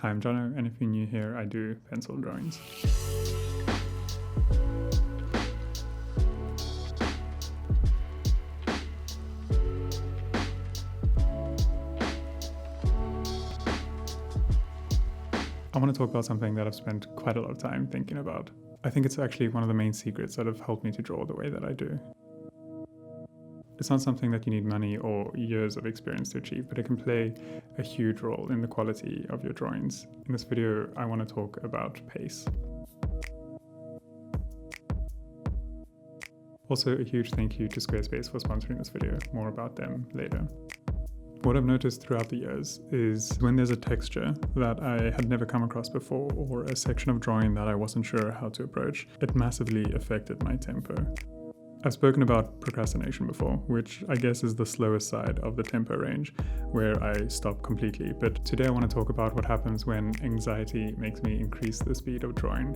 Hi, I'm Jono, and if you're new here, I do pencil drawings. I want to talk about something that I've spent quite a lot of time thinking about. I think it's actually one of the main secrets that have helped me to draw the way that I do. It's not something that you need money or years of experience to achieve, but it can play a huge role in the quality of your drawings. In this video, I want to talk about pace. Also, a huge thank you to Squarespace for sponsoring this video. More about them later. What I've noticed throughout the years is when there's a texture that I had never come across before or a section of drawing that I wasn't sure how to approach, it massively affected my tempo. I've spoken about procrastination before, which I guess is the slowest side of the tempo range, where I stop completely. But today I want to talk about what happens when anxiety makes me increase the speed of drawing.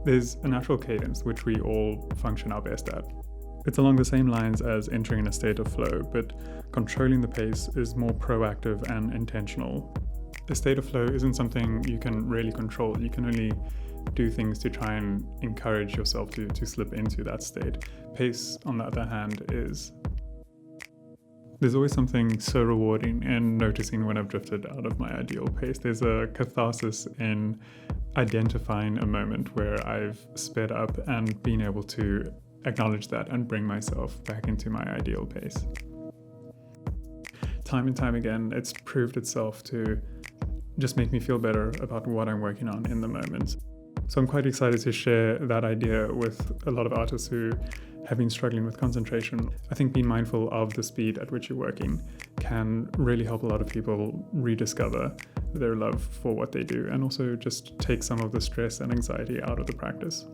There's a natural cadence which we all function our best at. It's along the same lines as entering a state of flow, but controlling the pace is more proactive and intentional. A state of flow isn't something you can really control. You can only do things to try and encourage yourself to slip into that state. Pace, on the other hand, is. There's always something so rewarding in noticing when I've drifted out of my ideal pace. There's a catharsis in identifying a moment where I've sped up and been able to acknowledge that and bring myself back into my ideal pace. Time and time again, it's proved itself to just make me feel better about what I'm working on in the moment. So I'm quite excited to share that idea with a lot of artists who have been struggling with concentration. I think being mindful of the speed at which you're working can really help a lot of people rediscover their love for what they do and also just take some of the stress and anxiety out of the practice.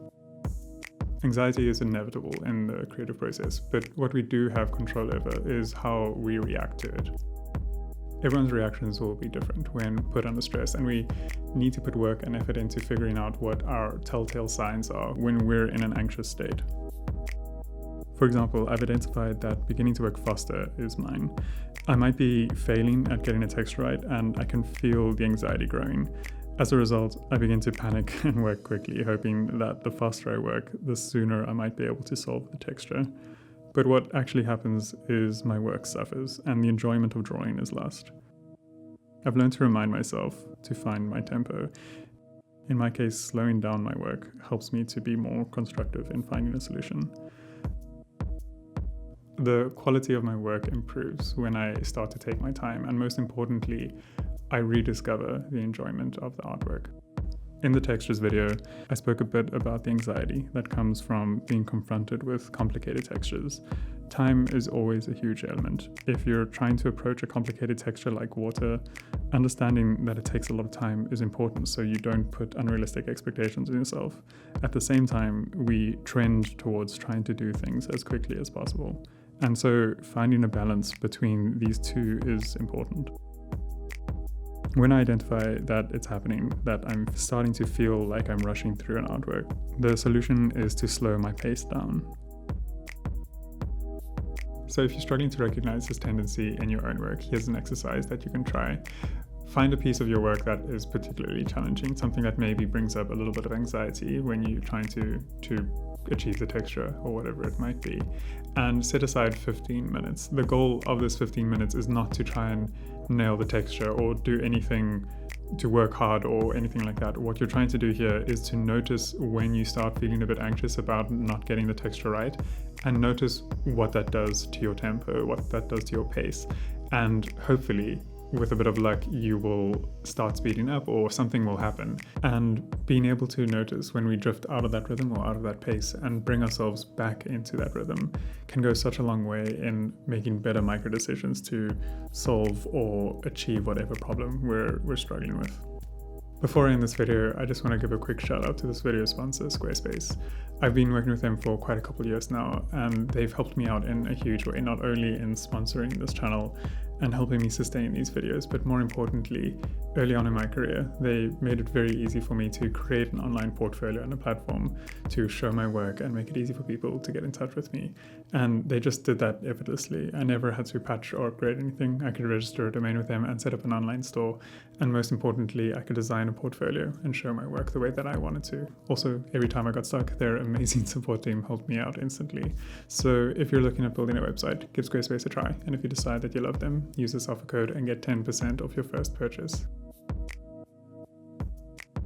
Anxiety is inevitable in the creative process, but what we do have control over is how we react to it. Everyone's reactions will be different when put under stress, and we need to put work and effort into figuring out what our telltale signs are when we're in an anxious state. For example, I've identified that beginning to work faster is mine. I might be failing at getting a text right, and I can feel the anxiety growing. As a result, I begin to panic and work quickly, hoping that the faster I work, the sooner I might be able to solve the texture. But what actually happens is my work suffers, and the enjoyment of drawing is lost. I've learned to remind myself to find my tempo. In my case, slowing down my work helps me to be more constructive in finding a solution. The quality of my work improves when I start to take my time, and most importantly, I rediscover the enjoyment of the artwork. In the textures video, I spoke a bit about the anxiety that comes from being confronted with complicated textures. Time is always a huge element. If you're trying to approach a complicated texture like water, understanding that it takes a lot of time is important so you don't put unrealistic expectations on yourself. At the same time, we trend towards trying to do things as quickly as possible. And so finding a balance between these two is important. When I identify that it's happening, that I'm starting to feel like I'm rushing through an artwork, the solution is to slow my pace down. So if you're struggling to recognize this tendency in your own work, here's an exercise that you can try. Find a piece of your work that is particularly challenging, something that maybe brings up a little bit of anxiety when you're trying to achieve the texture or whatever it might be, and set aside 15 minutes. The goal of this 15 minutes is not to try and nail the texture or do anything to work hard or anything like that. What you're trying to do here is to notice when you start feeling a bit anxious about not getting the texture right, and notice what that does to your tempo, what that does to your pace, and hopefully with a bit of luck, you will start speeding up or something will happen. And being able to notice when we drift out of that rhythm or out of that pace and bring ourselves back into that rhythm can go such a long way in making better micro decisions to solve or achieve whatever problem we're struggling with. Before I end this video, I just want to give a quick shout out to this video sponsor, Squarespace. I've been working with them for quite a couple of years now, and they've helped me out in a huge way, not only in sponsoring this channel and helping me sustain these videos, but more importantly, early on in my career, they made it very easy for me to create an online portfolio and a platform to show my work and make it easy for people to get in touch with me. And they just did that effortlessly. I never had to patch or upgrade anything. I could register a domain with them and set up an online store. And most importantly, I could design a portfolio and show my work the way that I wanted to. Also, every time I got stuck, their amazing support team helped me out instantly. So if you're looking at building a website, give Squarespace a try. And if you decide that you love them, use this offer code and get 10% off your first purchase.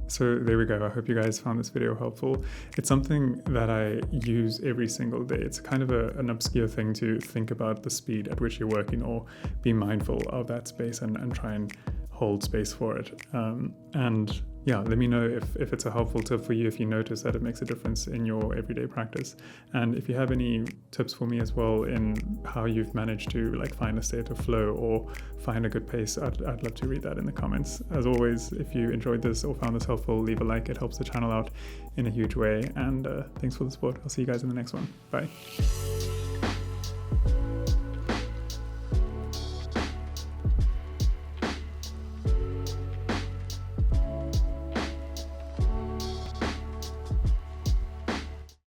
So there we go. I hope you guys found this video helpful. It's something that I use every single day. It's kind of an obscure thing to think about the speed at which you're working, or be mindful of that space and try and hold space for it. And yeah, let me know if it's a helpful tip for you, if you notice that it makes a difference in your everyday practice. And if you have any tips for me as well in how you've managed to like find a state of flow or find a good pace, I'd love to read that in the comments. As always, if you enjoyed this or found this helpful, leave a like. It helps the channel out in a huge way. And thanks for the support. I'll see you guys in the next one. Bye.